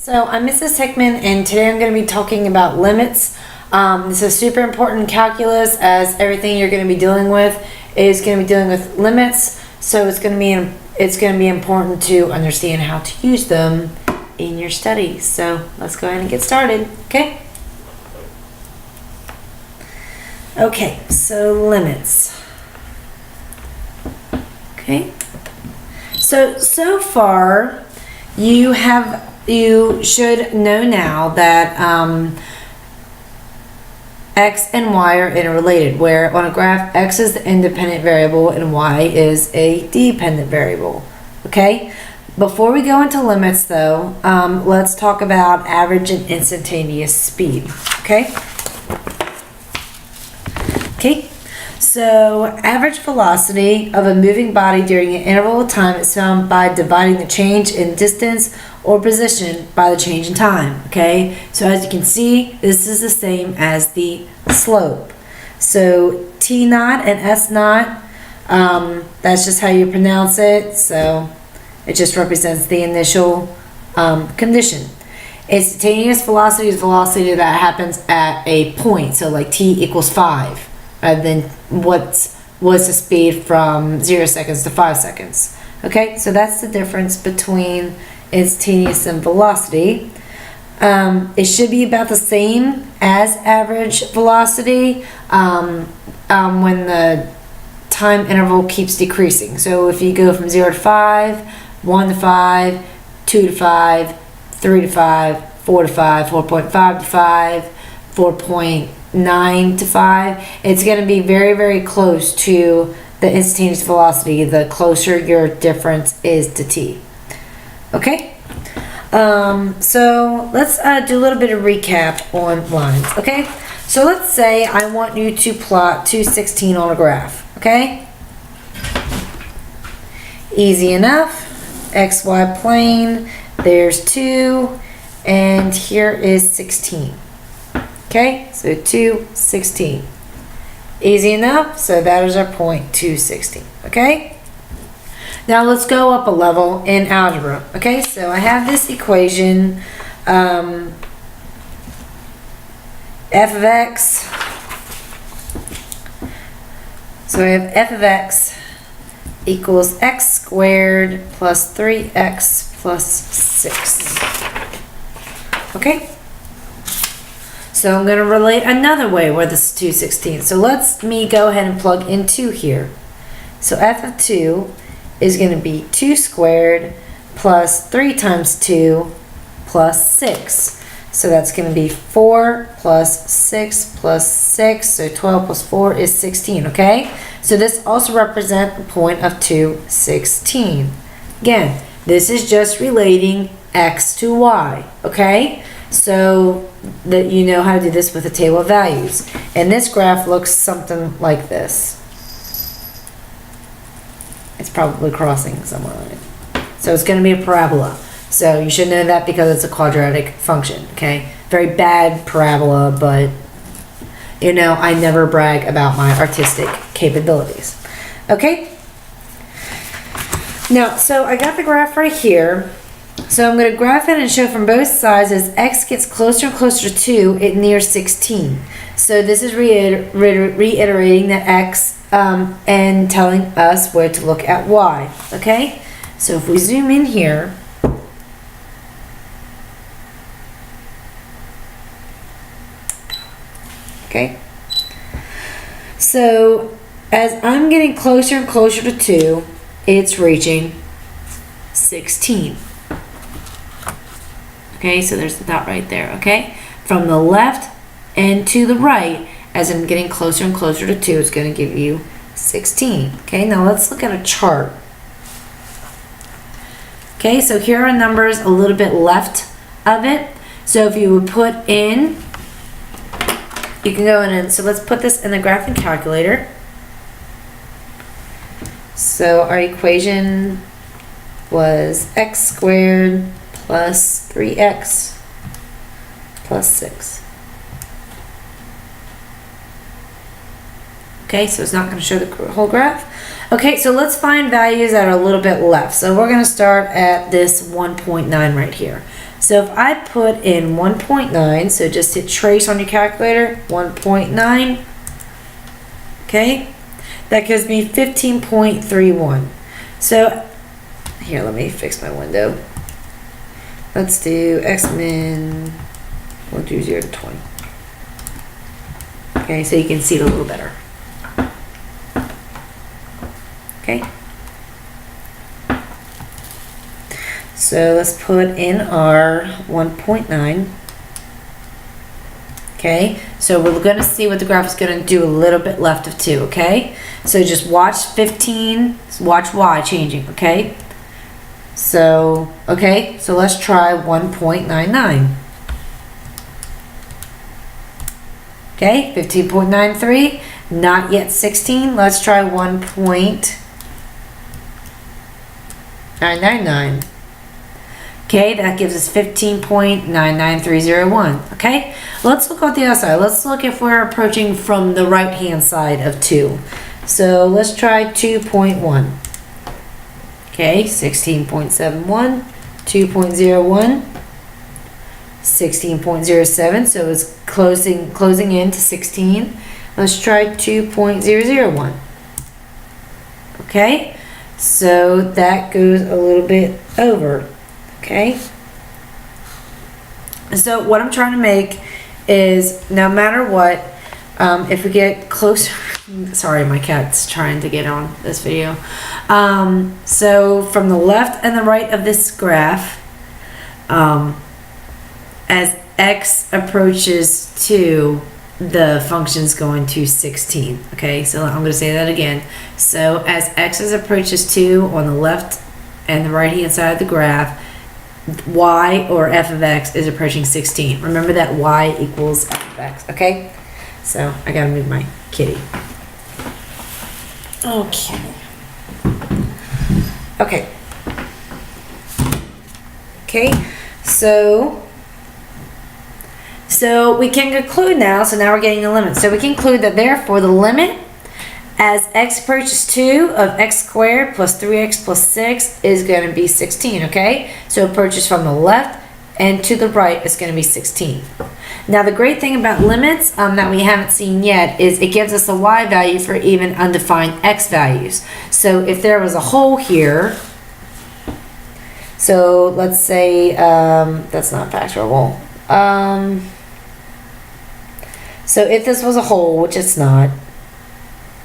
So I'm Mrs. Hickman, and today I'm going to be talking about limits. This is super important in calculus, as everything you're going to be dealing with is going to be dealing with limits. So it's going to be important to understand how to use them in your studies. So let's go ahead and get started. Okay. Okay. So limits. Okay. So far, you should know now that x and y are interrelated, where on a graph x is the independent variable and y is a dependent variable. Okay? Before we go into limits though, let's talk about average and instantaneous speed. Okay? Okay? So, average velocity of a moving body during an interval of time is found by dividing the change in distance or position by the change in time. Okay, so as you can see, this is the same as the slope. So, T naught and S naught, that's just how you pronounce it. So, it just represents the initial condition. Instantaneous velocity is velocity that happens at a point. So, like T equals 5. Rather than what's the speed from 0 seconds to 5 seconds. Okay, so that's the difference between instantaneous and velocity. It should be about the same as average velocity when the time interval keeps decreasing. So if you go from 0 to 5, 1 to 5, 2 to 5, 3 to 5, 4 to 5, 4.5 to 5, 4.9 to 5, it's going to be very, very close to the instantaneous velocity the closer your difference is to t. Okay? So let's do a little bit of recap on lines. Okay? So let's say I want you to plot 216 on a graph. Okay? Easy enough. XY plane. There's 2. And here is 16. Okay, so 216. Easy enough, so that is our point 216. Okay? Now let's go up a level in algebra. Okay, so I have this equation, f of x. So I have f of x equals x squared plus 3x plus 6. Okay? So I'm going to relate another way where this is 216. So let's go ahead and plug in 2 here. So f of 2 is going to be 2 squared plus 3 times 2 plus 6. So that's going to be 4 plus 6 plus 6. So 12 plus 4 is 16, okay? So this also represents a point of 216. Again, this is just relating x to y, okay? So that you know how to do this with a table of values. And this graph looks something like this. It's probably crossing somewhere on it. So it's going to be a parabola. So you should know that because it's a quadratic function, okay? Very bad parabola, but you know, I never brag about my artistic capabilities. Okay? Now, so I got the graph right here. So I'm going to graph it and show from both sides as x gets closer and closer to 2, it nears 16. So this is reiterating that x and telling us where to look at y. Okay? So if we zoom in here, okay? So as I'm getting closer and closer to 2, it's reaching 16. Okay, so there's the dot right there, okay? From the left and to the right, as I'm getting closer and closer to 2, it's going to give you 16. Okay, now let's look at a chart. Okay, so here are numbers a little bit left of it. So if you would put in, you can go in and, so let's put this in the graphing calculator. So our equation was x squared plus 3x plus 6. Okay, so it's not going to show the whole graph. Okay, so let's find values that are a little bit left. So we're going to start at this 1.9 right here. So if I put in 1.9, so just hit trace on your calculator, 1.9, okay, that gives me 15.31. So here, let me fix my window. Let's do X-min, we'll do 0 to 20. Okay, so you can see it a little better. Okay. So let's put in our 1.9. Okay, so we're going to see what the graph is going to do a little bit left of 2, okay? So just watch 15, watch Y changing, okay? So, okay, so let's try 1.99. Okay, 15.93, not yet 16. Let's try 1.999. Okay, that gives us 15.99301. Okay, let's look at the other side. Let's look if we're approaching from the right hand side of 2. So let's try 2.1. Okay, 16.71, 2.01, 16.07, so it's closing in to 16. Let's try 2.001. Okay, so that goes a little bit over. Okay, so what I'm trying to make is, no matter what, if we get closer, sorry, my cat's trying to get on this video. So from the left and the right of this graph, as x approaches 2, the function's going to 16. Okay, so I'm going to say that again. So as x approaches 2 on the left and the right hand side of the graph, y, or f of x, is approaching 16. Remember that y equals f of x, okay? So I gotta move my kitty. Okay. Okay. Okay, so we can conclude now, so now we're getting the limit. So we conclude that therefore the limit as x approaches 2 of x squared plus 3x plus 6 is going to be 16, okay? So it approaches from the left and to the right is going to be 16. Now the great thing about limits that we haven't seen yet is it gives us a y value for even undefined x values. So if there was a hole here, so let's say, that's not factorable. So if this was a hole, which it's not,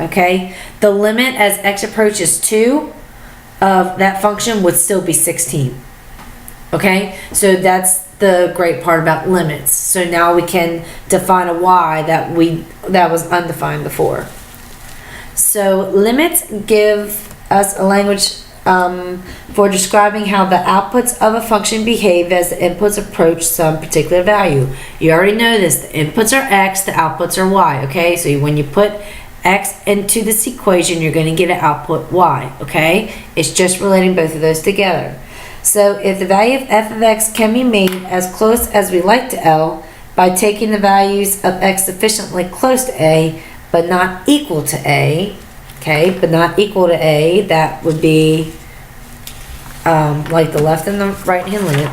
okay, the limit as x approaches 2 of that function would still be 16. Okay, so that's the great part about limits. So now we can define a y that was undefined before. So limits give us a language for describing how the outputs of a function behave as the inputs approach some particular value. You already know this. The inputs are x, the outputs are y. Okay, so when you put x into this equation, you're going to get an output y, okay? It's just relating both of those together. So if the value of f of x can be made as close as we like to L by taking the values of x sufficiently close to a but not equal to a, okay, but not equal to a, that would be like the left and the right hand limit.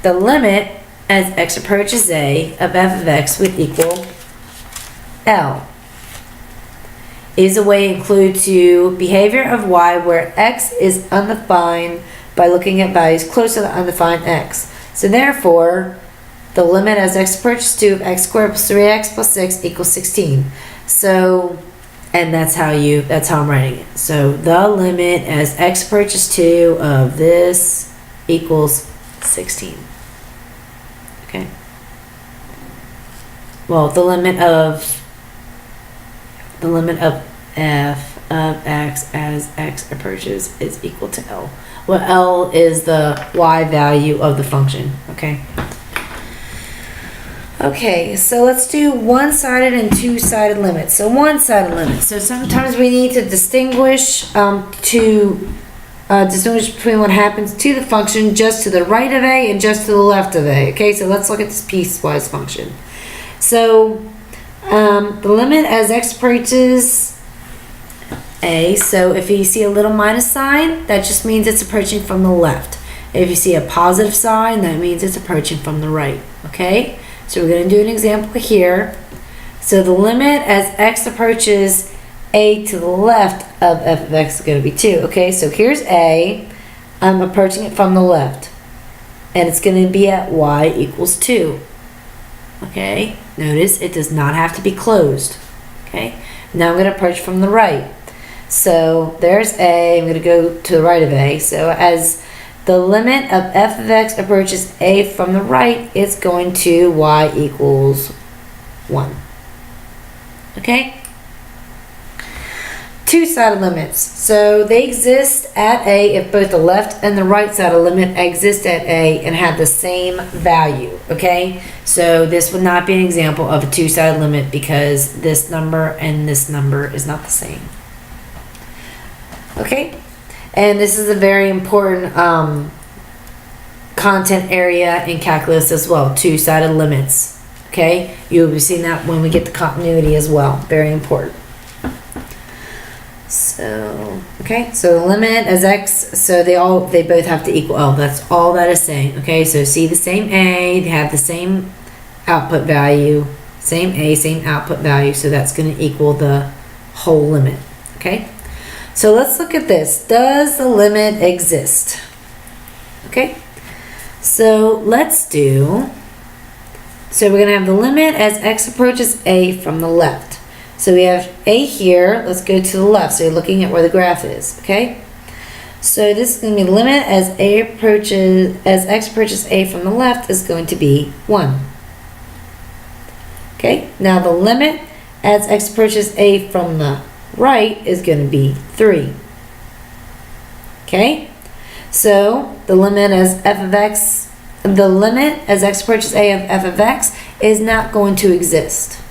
The limit as x approaches a of f of x would equal L is a way include to behavior of y where x is undefined by looking at values close to the undefined x. So therefore, the limit as x approaches 2 of x squared plus 3x plus 6 equals 16. So, and that's how I'm writing it. So the limit as x approaches 2 of this equals 16. Okay. Well, the limit of f of x as x approaches is equal to L. Well, L is the y value of the function, okay? Okay, so let's do one-sided and two-sided limits. So one-sided limits. So sometimes we need to distinguish distinguish between what happens to the function just to the right of a and just to the left of a. Okay, so let's look at this piecewise function. So the limit as x approaches A. So if you see a little minus sign, that just means it's approaching from the left. If you see a positive sign, that means it's approaching from the right. Okay? So we're going to do an example here. So the limit as x approaches a to the left of f of x is going to be 2. Okay, so here's a. I'm approaching it from the left. And it's going to be at y equals 2. Okay, notice it does not have to be closed. Okay, now I'm going to approach from the right. So there's a. I'm going to go to the right of a. So as the limit of f of x approaches a from the right, it's going to y equals 1. Okay? Two-sided limits. So they exist at a if both the left and the right side of the limit exist at a and have the same value. Okay? So this would not be an example of a two-sided limit because this number and this number is not the same. Okay? And this is a very important content area in calculus as well. Two-sided limits. Okay? You'll be seeing that when we get to continuity as well. Very important. So, okay, so the limit as x, so they both have to equal, oh, that's all that is saying. Okay, so see the same a, they have the same output value, same a, same output value, so that's going to equal the whole limit. Okay, so let's look at this. Does the limit exist? Okay, so let's do, so we're going to have the limit as x approaches a from the left. So we have a here. Let's go to the left. So you're looking at where the graph is. Okay. So this is going to be the limit as x approaches a from the left is going to be 1. Okay. Now the limit as x approaches a from the right is going to be 3. Okay. So the limit as f of x, the limit as x approaches a of f of x is not going to exist.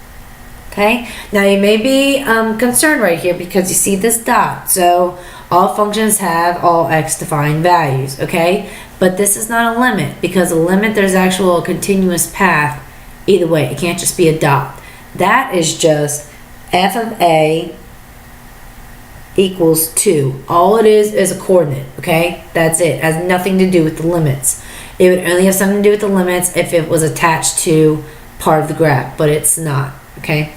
Okay, now you may be concerned right here because you see this dot. So all functions have all x defined values, okay? But this is not a limit because a limit there's actual continuous path either way. It can't just be a dot. That is just f of a equals 2. All it is a coordinate, okay? That's it. It has nothing to do with the limits. It would only have something to do with the limits if it was attached to part of the graph, but it's not, okay?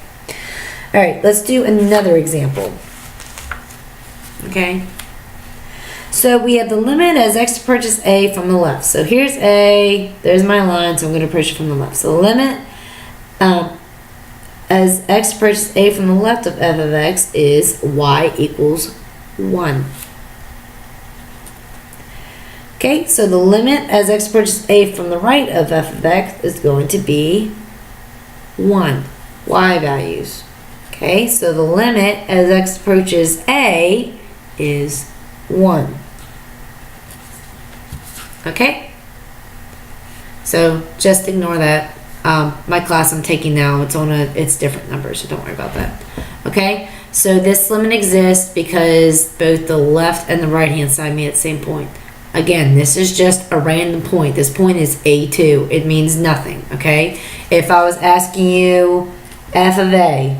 All right, let's do another example. Okay. So we have the limit as x approaches a from the left. So here's a, there's my line, so I'm going to approach it from the left. So the limit as x approaches a from the left of f of x is y equals 1. Okay, so the limit as x approaches a from the right of f of x is going to be 1. Y values. Okay, so the limit as x approaches a is 1. Okay? So just ignore that. My class I'm taking now, it's different numbers, so don't worry about that. Okay? So this limit exists because both the left and the right hand side meet at the same point. Again, this is just a random point. This point is A2. It means nothing, okay? If I was asking you f of a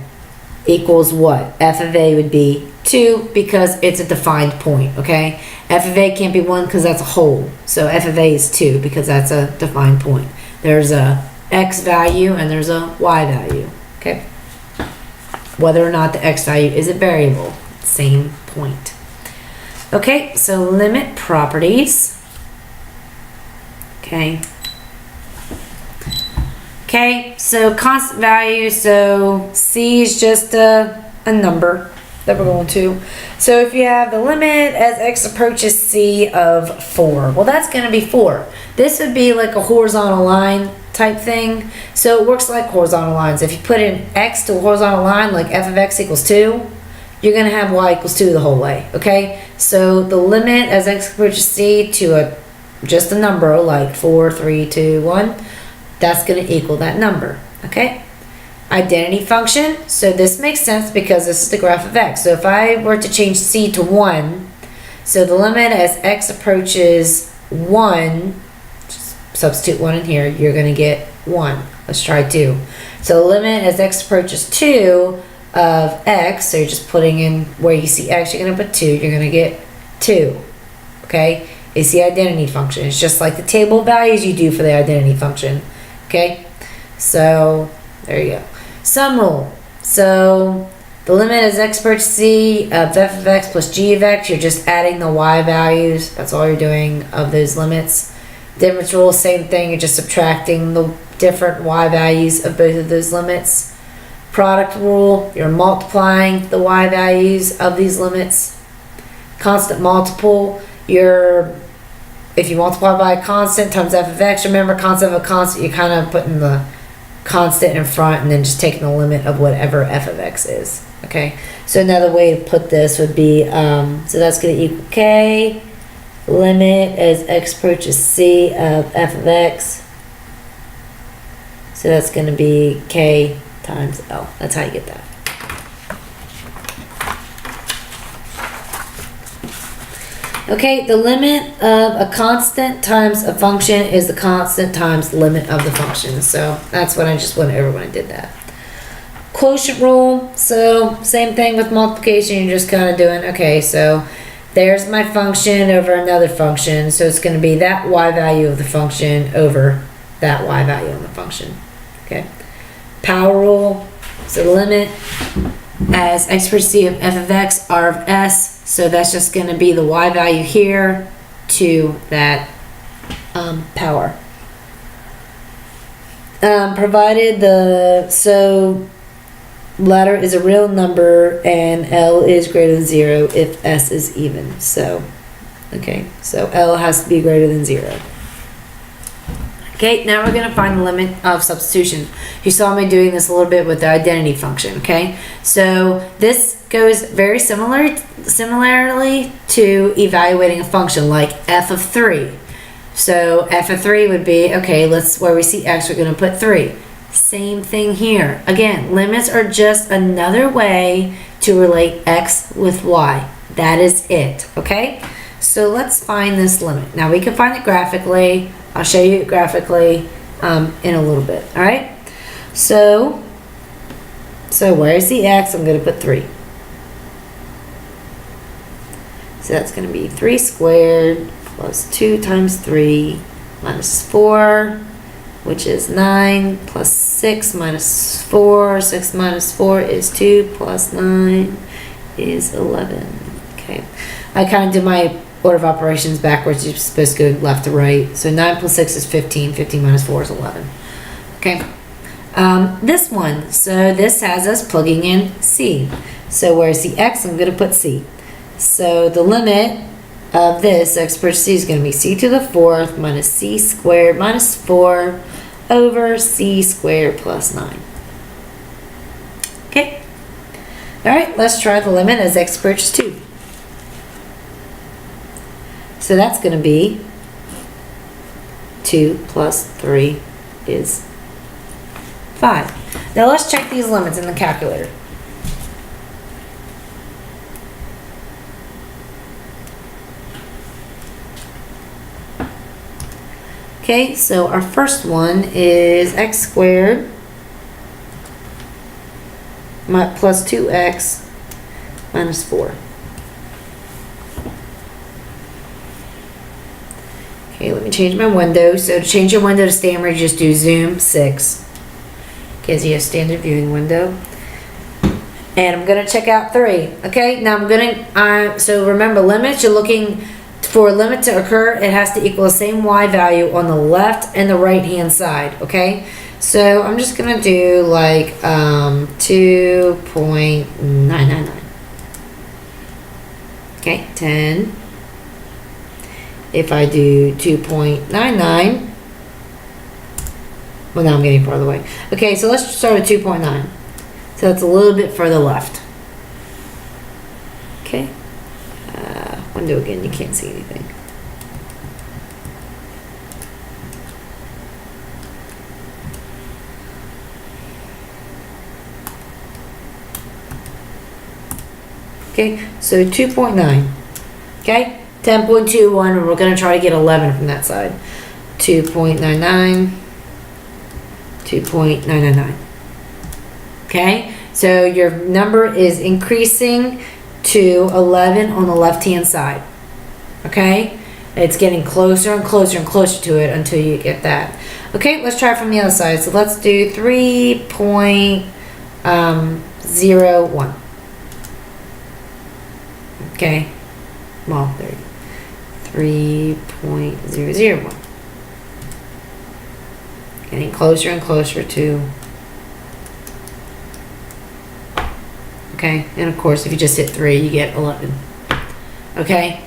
equals what? F of a would be 2 because it's a defined point, okay? F of a can't be 1 because that's a whole. So f of a is 2 because that's a defined point. There's a x value and there's a y value, okay? Whether or not the x value is a variable, same point. Okay, so limit properties. Okay. Okay, so constant value, so C is just a number that we're going to. So if you have the limit as x approaches C of 4, well that's going to be 4. This would be like a horizontal line type thing. So it works like horizontal lines. If you put in x to a horizontal line like f of x equals 2, you're going to have y equals 2 the whole way, okay? So the limit as x approaches C to just a number like 4, 3, 2, 1, that's going to equal that number, okay? Identity function, so this makes sense because this is the graph of x. So if I were to change C to 1, so the limit as x approaches 1, just substitute 1 in here, you're going to get 1. Let's try 2. So the limit as x approaches 2, of x, so you're just putting in where you see x, you're going to put 2, you're going to get 2. Okay? It's the identity function. It's just like the table of values you do for the identity function. Okay? So, there you go. Sum rule. So, the limit is x approaches c of f of x plus g of x. You're just adding the y values. That's all you're doing of those limits. Difference rule, same thing. You're just subtracting the different y values of both of those limits. Product rule, you're multiplying the y values of these limits. Constant multiple, if you multiply by a constant times f of x, remember constant of a constant, you're kind of putting the constant in front and then just taking the limit of whatever f of x is. Okay, so another way to put this would be, so that's going to equal k, limit as x approaches c of f of x. So that's going to be k times L. That's how you get that. Okay, the limit of a constant times a function is the constant times the limit of the function. So that's what I just went over when I did that. Quotient rule, so same thing with multiplication, you're just kind of doing, okay, so there's my function over another function, so it's going to be that y value of the function over that y value of the function. Okay. Power rule, so the limit as x approaches c of f of x, r of s, so that's just going to be the y value here to that power. Provided so letter is a real number and L is greater than 0 if S is even. So, okay, so L has to be greater than 0. Okay, now we're going to find the limit of substitution. You saw me doing this a little bit with the identity function, okay? So this goes very similarly to evaluating a function like f of 3. So f of 3 would be, okay, where we see x, we're going to put 3. Same thing here. Again, limits are just another way to relate x with y. That is it, okay? So let's find this limit. Now we can find it graphically. I'll show you it graphically in a little bit, all right? So where's the x? I'm going to put 3. So that's going to be 3 squared plus 2 times 3 minus 4, which is 9, plus 6 minus 4. 6 minus 4 is 2, plus 9 is 11. Okay. I kind of did my order of operations backwards. You're supposed to go left to right. So 9 plus 6 is 15. 15 minus 4 is 11. Okay. This one. So this has us plugging in c. So where's the x? I'm going to put c. So the limit of this x approaches c is going to be c to the 4th minus c squared minus 4 over c squared plus 9. Okay. All right, let's try the limit as x approaches 2. So that's going to be 2 plus 3 is 5. Now let's check these limits in the calculator. Okay, so our first one is x squared plus 2x minus 4. Okay, let me change my window. So to change your window to standard, just do zoom 6. Gives you a standard viewing window. And I'm going to check out 3. Okay, now I'm going to, so remember limits, you're looking for a limit to occur, it has to equal the same y value on the left and the right hand side, okay? So I'm just going to do like 2.999. Okay, 10. If I do 2.99, well, now I'm getting farther away. Okay, so let's start with 2.9. So that's a little bit further left. Okay. Window again, you can't see anything. Okay, so 2.9. Okay, 10.21, we're going to try to get 11 from that side. 2.99, 2.999. Okay, So your number is increasing to 11 on the left-hand side. Okay? It's getting closer and closer and closer to it until you get that. Okay, let's try it from the other side. So let's do 3.01. Okay. Well, there you go. 3.001. Getting closer and closer to. Okay, and of course, if you just hit 3, you get 11. Okay.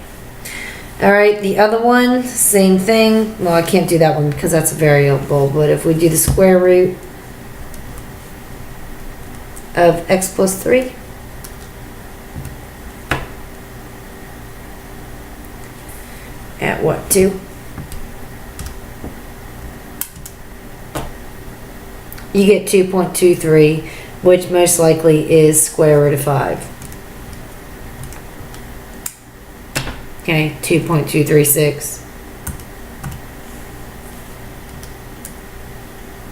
All right, the other one, same thing. Well, I can't do that one because that's a variable, but if we do the square root of x plus 3, at what, 2? You get 2.23, which most likely is square root of 5. Okay, 2.236.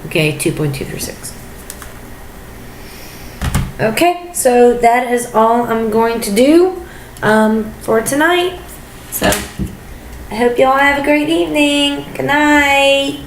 Okay, 2.236. Okay, so that is all I'm going to do for tonight. So I hope y'all have a great evening. Good night.